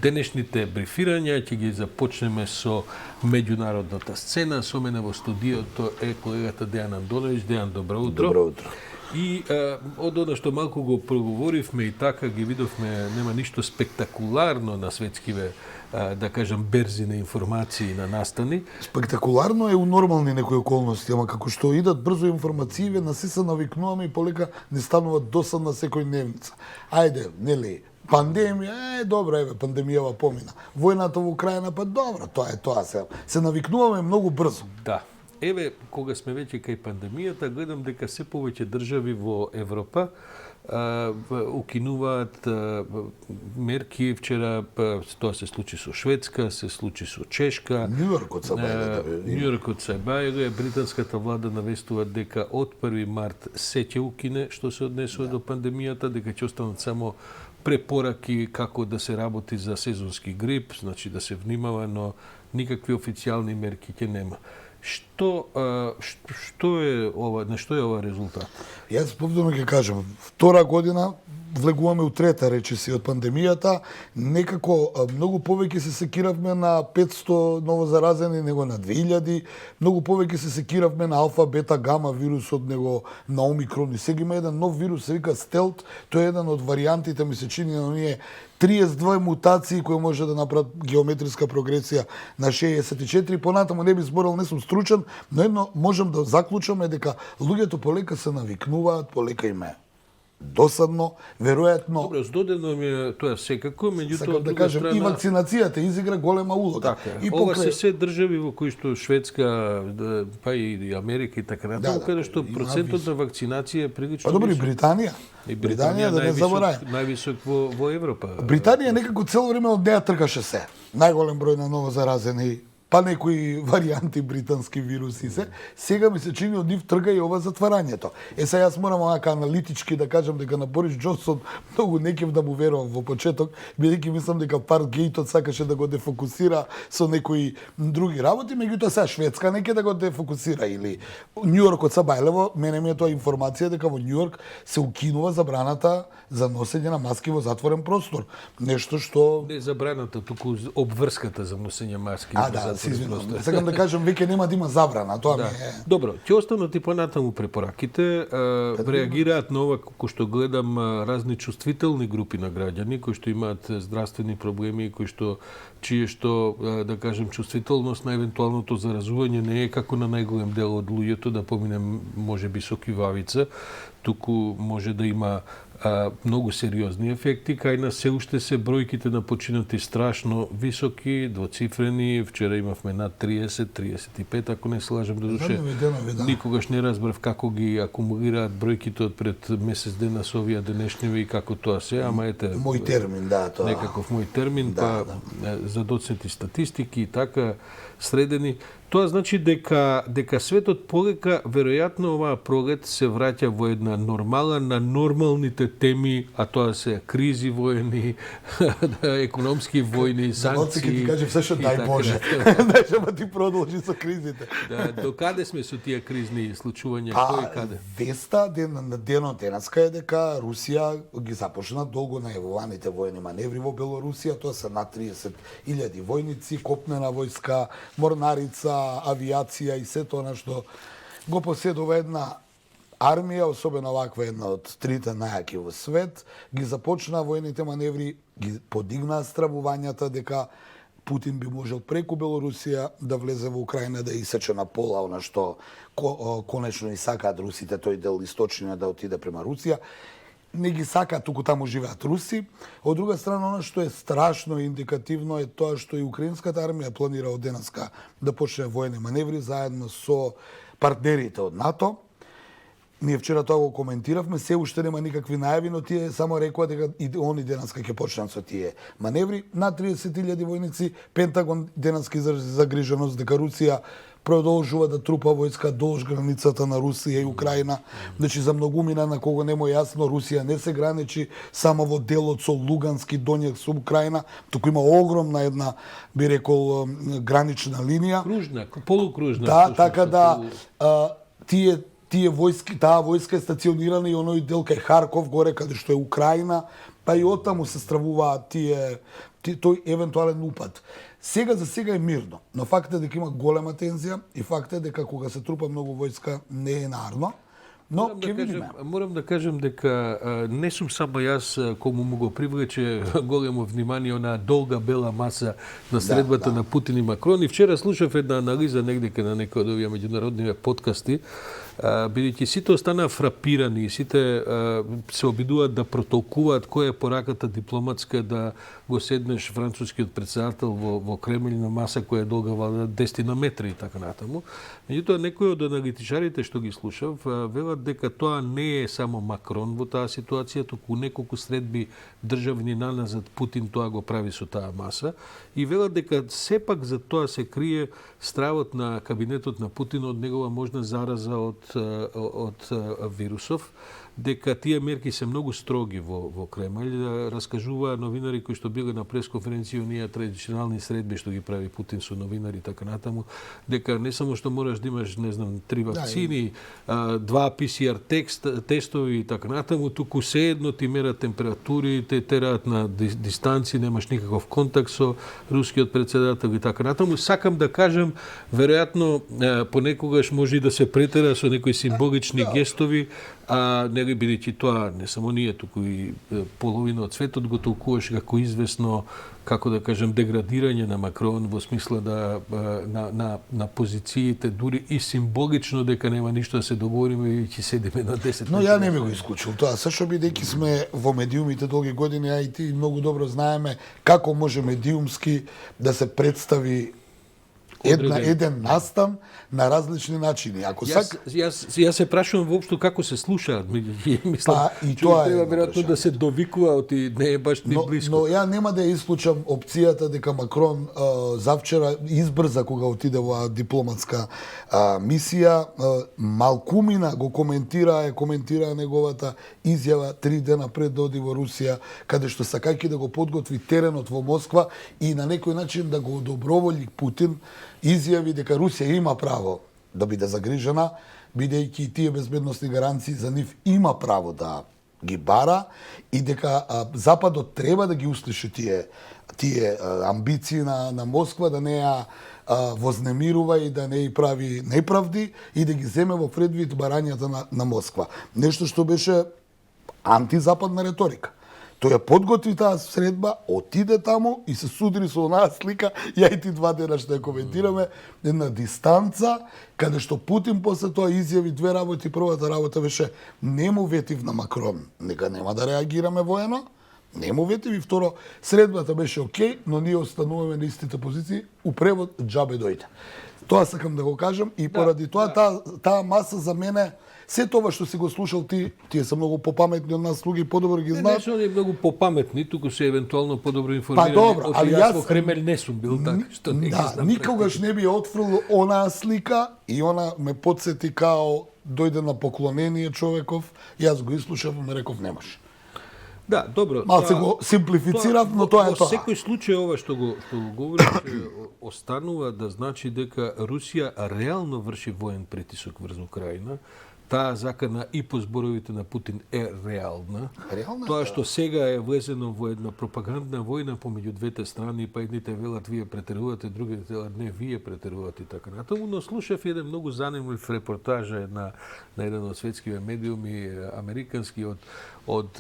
Денешните брифирања ќе ги започнеме со меѓународната сцена. Со мене во студиото е колегата Дејан Андоновиќ. Дејан, добро утро. Добро утро. И од она што малку го проговоривме и така ги видовме, нема ништо спектакуларно на светскиве, да кажам, берзини информации на настани. Спектакуларно е у нормални некои околности, ама како што идат брзо информацииве, на се навикнуваме и полека не станува досадна секојдневница. Ајде, нели, пандемија, добро, еве, пандемијава помина. Војната во Украина, па добро, тоа се навикнуваме многу брзо. Да. Еве, кога сме веќе кај пандемијата, гледам дека се повеќе држави во Европа укинуваат мерки. Вчера тоа се случи со Шведска, се случи со Чешка. Њујоркот се бајле. Британската влада навестува дека од 1 март се ќе укине што се однесува до пандемијата, дека ќе останат само препораки како да се работи за сезонски грип, значи да се внимава, но никакви официјални мерки ќе нема. Што е ова, на што е ова резултат? Јас повторно ќе кажам, втора година влегуваме у трета речиси од пандемијата, некако многу повеќе се секиравме на 500 новозаразени него на 2000, многу повеќе се секиравме на алфа, бета, гама вирусот него на омикрон. И сега има еден нов вирус, се вика стелт, тој е еден од варијантите, ми се чини на оние 32 мутации кои може да направат геометриска прогресија на 64. Понатаму не би зборал, не сум стручен, но едно можам да заклучам е дека луѓето полека се навикнуваат, полека им е досадно, веројатно. Добро, здодено ми е тоа секако, меѓутоа да кажем, и вакцинацијата изигра голема улога. Така, и ова се држави во кои што Шведска, па и Америка и така натаму, каде што процентот на вакцинација е прилично. Па добро, и Британија. И Британија да не забораваме. Највисок во Европа. Британија некако цело време од неа тргаше се. Најголем број на новозаразени, па некои варијанти британски вируси се. Сега ми се чини од нив трга и ова затварањето. Сега јас морам онака аналитички да кажам дека на Борис Џонсон многу не кев да му верувам во почеток, бидејќи мислам дека Партгејтот сакаше да го дефокусира со некои други работи, меѓутоа сега Шведска не ќе да го дефокусира или Њујоркот са бајлево, мене ми е тоа информација дека во Њујорк се укинува забраната за носење на маски во затворен простор. Нешто што не забраната, туку обврската за носење маски. Сакам да кажам, веќе нема да има забрана, тоа ми е. Добро, ќе останат и понатаму препораките. Реагираат на ова, кој што гледам, разни чувствителни групи на граѓани кои што имаат здравствени проблеми, чие што, да кажем, чувствителност на евентуалното заразување не е како на најголем дел од луѓето, да поминем можеби со кивавица, туку може да има многу сериозни ефекти. Кај нас се уште се бројките на починати страшно високи, двоцифрени. Вчера имавме над 30, 35, ако не се лажам до душе. Никогаш не разбрав како ги акумулираат бројките од пред месец дена со овие денешниви и како тоа се, ама ете... Мој термин, да, тоа. Некаков мој термин, па задоцнети статистики и така средени. Тоа значи дека светот полека, веројатно оваа пролет се враќа во една нормала на нормалните теми, а тоа се кризи воени, економски војни, санкции. Ќе ти кажем се што дај Боже. Дај ама ти продолжи со кризите. Да, до каде сме со тие кризни случувања, кој каде? Веста денот денеска е дека Русија ги започна долго најавуваните војни маневри во Белорусија, тоа се над 30.000 војници, копнена војска, морнарица, авиација и се тоа што го поседува една армија, особено ваква една од трите најаки во свет, ги започна војните маневри, ги подигнаа стравувањата дека Путин би можел преку Белорусија да влезе во Украина, да исече на пола она што конечно и сакаат русите, тој дел источниот да отиде према Русија. Не ги сакаат, туку таму живеат руси. Од друга страна, оно што е страшно и индикативно е тоа што и украинската армија планира од денеска да почне војни маневри заедно со партнерите од НАТО. Ние вчера тоа го коментиравме, се уште нема никакви најави, но тие само рекоа дека и они денеска ќе почнат со тие маневри. На 30.000 војници, Пентагон денеска изрази загриженост дека Русија продолжува да трупа војска долж границата на Русија и Украина. Значи, за многумина на кого не му е јасно, Русија не се граничи само во делот со Лугански Донјак со Украина, туку има огромна една, би рекол, гранична линија. Кружна, полукружна. Да, така да тие војски, таа војска е стационирана и оној дел кај Харков горе каде што е Украина, па и оттаму се стравуваат тие тој евентуален упад. Сега за сега е мирно, но фактот е дека има голема тензија и фактот е дека кога се трупа многу војска не е нарно. Но ќе видиме. Морам да кажем дека не сум само јас кому му го привлече големо внимание онаа долга бела маса на средбата на Путин и Макрон. И вчера слушав една анализа негде на некој од овие меѓународни подкасти, бидејќи сите останаа фрапирани, сите се обидуваат да протолкуваат која е пораката дипломатска да го седнеш францускиот претседател во Кремљ на маса која е долга 10 метри и така натаму. Меѓутоа, некои од аналитичарите што ги слушав велат дека тоа не е само Макрон во таа ситуација, туку неколку средби државни наназад Путин тоа го прави со таа маса и велат дека сепак за тоа се крие стравот на кабинетот на Путин од негова можна зараза од вирусов, дека тие мерки се многу строги во Кремљ. Раскажуваа новинари кои што биле на пресконференција, оние традиционални средби што ги прави Путин со новинари и така натаму, дека не само што мораш да имаш, не знам, 3 вакцини, 2 PCR тестови и така натаму, туку се едно ти мерат температури, те тераат на дистанци, немаш никаков контакт со рускиот претседател и така натаму. Сакам да кажам, веројатно понекогаш може и да се претера со некои символични гестови, нели бидејќи тоа не само ние, туку и половина од светот го толкуваше како известно, како да кажем, деградирање на Макрон во смисла да на позициите, дури и символично дека нема ништо да се договориме и ќе седиме на 10. Но ја не ми го исклучил тоа, сашто бидејќи сме во медиумите долги години, а и ти многу добро знаеме како може медиумски да се представи еден настан на различни начини. Ако Јас се прашувам воопшто како се слушаат, мислам, и тоа треба веројатно да се довикува, оти не е баш ни близко. Но ја нема да ја исклучам опцијата дека Макрон завчера избрза кога отиде во дипломатска мисија, малкумина го коментира неговата изјава 3 дена пред да оди во Русија, каде што сакајќи да го подготви теренот во Москва и на некој начин да го одоброволи Путин, изјави дека Русија има право да биде загрижена, бидејќи тие безбедносни гаранции за нив има право да ги бара и дека Западот треба да ги услуши тие амбиции на Москва, да не ја вознемирува и да не ја прави неправди и да ги земе во предвид барањата на Москва. Нешто што беше антизападна реторика. Тој ја подготви таа средба, отиде таму и се судри со онаа слика, ја и ти 2 дена што ја коментираме, една дистанца, каде што Путин после тоа изјави 2 работи. Првата работа беше не му ветив на Макрон, нека нема да реагираме воено, не му ветив, и второ, средбата беше окей, но ние остануваме на истите позиции, у превод џабе дојде. Тоа сакам да го кажам и поради тоа таа маса за мене, се тоа што си го слушал ти, тие се многу попаметни од нас луѓе, подобро ги знаат. Не се они многу попаметни, туку се евентуално подобро информирани. Па добро, али јас во Кремљ не сум бил така, што не ги знам. Никогаш не би отфрлил онаа слика и она ме потсети као дојде на поклонение човеков, јас го изслушав и ме реков немаш. Да, добро. Малце го симплифицирав, но тоа е тоа. Во секој случај ова што го говориш останува да значи дека Русија реално врши воен притисок врз Украина. Таа закана и по зборовите на Путин е реална. Тоа што сега е влезено во една пропагандна војна помеѓу двете страни, па едните велат вие претерувате, другите велат не, вие претерувате и така натаму, но слушав еден многу занимлив репортажа на еден од светските медиуми, американски, од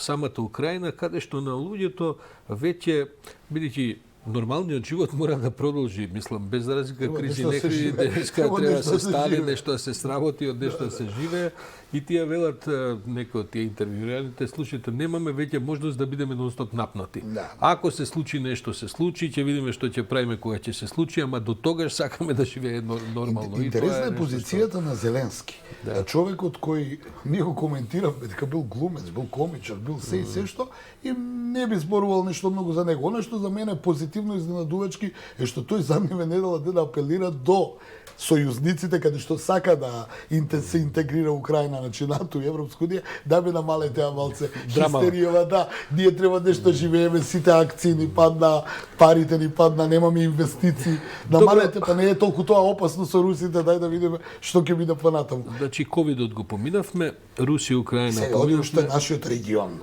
самата Украина, каде што на луѓето веќе, бидејќи нормалниот живот мора да продолжи, мислам, без разлика кризи, не кризи, денеска треба да се стане, нешто да се сработи, од нешто да се живее. И тие велат, некои од тие интервјуираните, слушате, немаме веќе можност да бидеме нонстоп напнати. Да. Ако се случи нешто, се случи, ќе видиме што ќе правиме кога ќе се случи, ама до тогаш сакаме да живее нормално. Интересна е позицијата на Зеленски. Да. Човекот кој ние го коментиравме дека бил глумец, бил комичар, бил се и се што, и не би зборувал нешто многу за него. Она што за мене е позитивно изненадувачки е што тој задниве недела да апелира до сојузниците каде што сака да се интегрира Украина, значи НАТО и Европска унија, да би намале теа малце хистеријава, да, ние треба нешто живееме, сите акции ни падна, парите ни падна, немаме инвестиции, намалете, па не е толку тоа опасно со русите, дај да видиме што ќе биде понатаму. Значи ковидот го поминавме, Русија, Украина поминавме. Се, што е нашиот регион.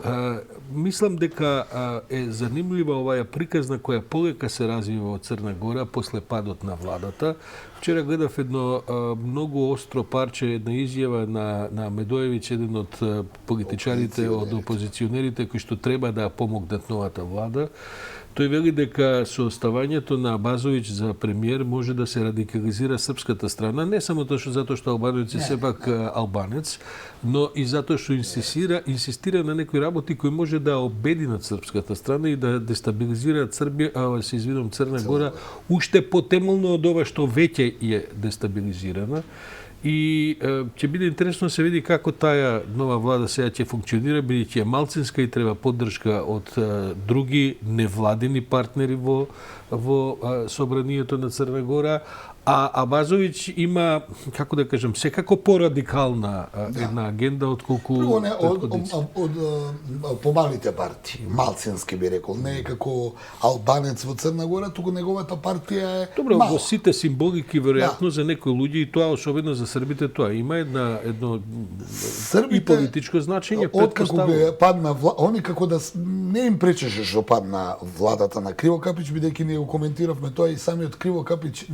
мислам дека е занимлива оваа приказна која полека се развива од Црна Гора после падот на владата. Вчера гледав едно многу остро парче, една изјава на Медоевиќ, еден од политичарите, од опозиционерите кои што треба да помогнат новата влада. Тој вели дека со оставањето на Базовиќ за премиер може да се радикализира српската страна, не само затоа што Албанец е сепак албанец, но и затоа што инсистира на некои работи кои може да обединат српската страна и да дестабилизираат Црна Гора уште потемелно од ова што веќе е дестабилизирана. И ќе биде интересно да се види како таа нова влада сега ќе функционира, бидејќи е малцинска и треба поддршка од други невладени партнери во собранието на Црна Гора, а Базовиќ има, како да кажем, секако порадикална една агенда отколку од помалите партии, малцински би рекол, не е како албанец во Црна Гора, туку неговата партија е добро, мала. во сите символики веројатно за некои луѓе и тоа особено за србите тоа има едно и политичко значење, откако бе падна они како да не им пречеше што падна владата на Криво Капич, бидејќи ние го коментиравме тоа и самиот Криво Капич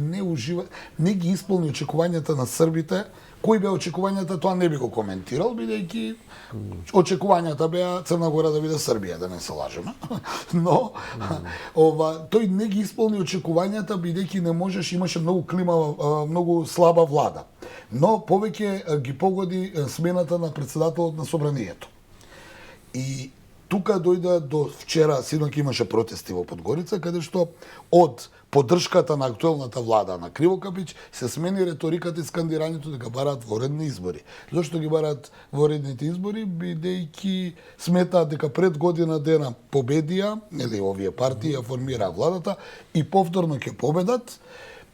не ги исполни очекувањата на србите. Кои беа очекувањата, тоа не би го коментирал, бидејќи очекувањата беа Црна Гора да биде Србија, да не се лажеме. Но тој не ги исполни очекувањата бидејќи не можеш, имаше многу климава, многу слаба влада. Но повеќе ги погоди смената на претседателот на собранието. И тука дојде до вчера, синоќ имаше протести во Подгорица, каде што од поддршката на актуелната влада на Криво Капич се смени риториката и скандирањето дека бараат воредни избори. Зошто ги бараат воредните избори? Бидејќи сметаат дека пред година дена победија, или овие партии ја формираа владата и повторно ќе победат,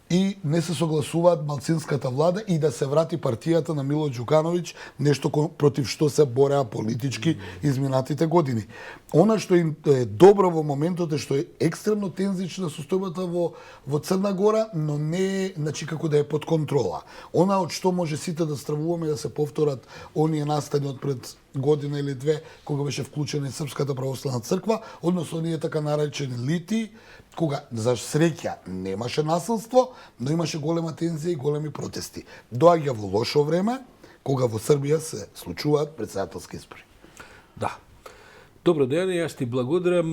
и не се согласуваат малцинската влада и да се врати партијата на Мило Ѓукановиќ, нешто против што се бореа политички изминатите години. Она што е добро во моментот е што е екстремно тензична состојбата во Црна Гора, но не е, значи, како да е под контрола. Она од што може сите да стравуваме да се повторат оние настани од пред година или две, кога беше вклучена и Српската православна црква, односно оние така наречени лити, кога за среќа немаше насилство, но имаше голема тензија и големи протести. Доаѓа во лошо време, кога во Србија се случуваат претседателски избори. Да. Добро, Дејане, јас ти благодарам.